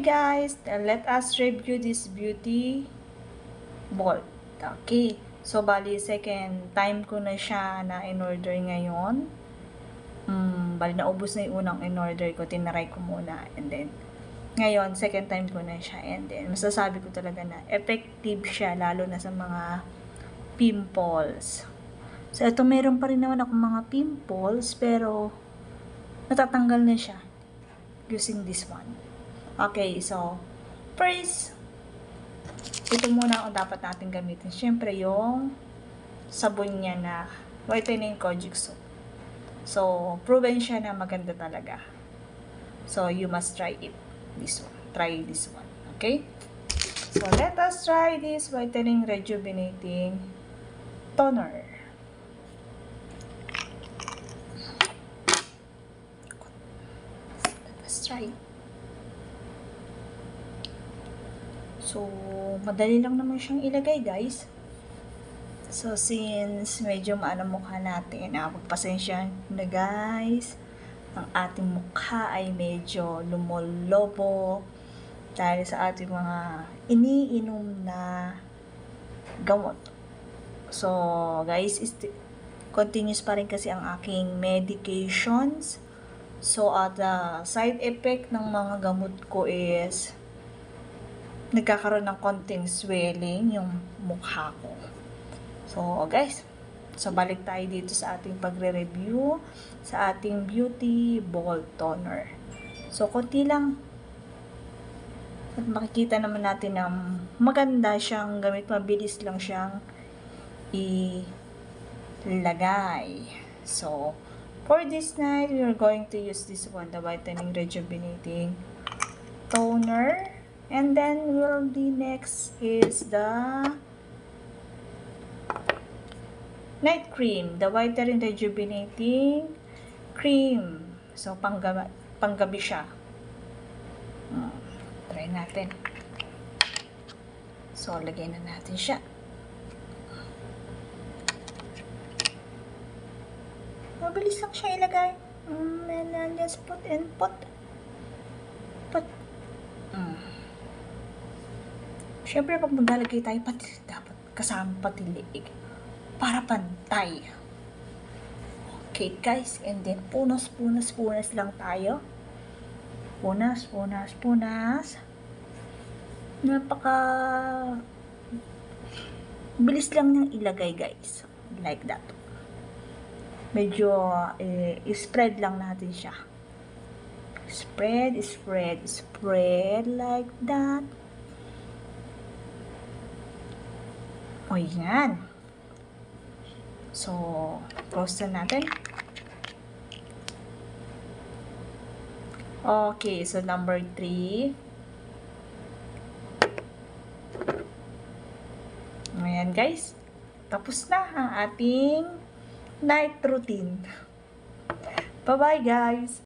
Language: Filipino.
guys, let us review this beauty ball. Okay. So, bali, second time ko na siya na in-order ngayon. Bali, naubos na yung unang in-order ko. Tinaray ko muna. And then, ngayon, second time ko na siya. And then, masasabi ko talaga na effective siya, lalo na sa mga pimples. So, ito meron pa rin naman ako mga pimples, pero natatanggal na siya using this one. Okay, so, first, ito muna ang dapat natin gamitin. Siyempre, yung sabon niya na whitening kojic soap. So, proven siya na maganda talaga. So, you must try it. This one. Try this one. Okay? So, let us try this whitening rejuvenating toner. Let's try it. So, madali lang naman siyang ilagay, guys. So, since medyo maano mukha natin, pagpasensya na, guys. Ang ating mukha ay medyo lumolobo dahil sa ating mga iniinom na gamot. So, guys, continuous pa rin kasi ang aking medications. So, the side effect ng mga gamot ko is nagkakaroon ng konting swelling yung mukha ko. So, guys, so balik tayo dito sa ating pagre-review sa ating beauty ball toner. So, konti lang. At makikita naman natin na maganda siyang gamit. Mabilis lang siyang ilagay. So, for this night, we are going to use this one, the whitening rejuvenating toner. And then, the next is the night cream, the whitening rejuvenating cream. So, panggabi siya. Try natin. So, lagay na natin siya. Mabilis lang siya ilagay. And just put and put. Siyempre, pag maglalagay tayo, dapat kasama pati liig. Para pantay. Okay, guys. And then, punas lang tayo. Punas. Napaka bilis lang niyang ilagay, guys. Like that. Medyo, spread lang natin siya. Spread like that. O, yan. So, close na natin. Okay, so number 3. Ayan, guys. Tapos na ang ating night routine. Bye-bye, guys.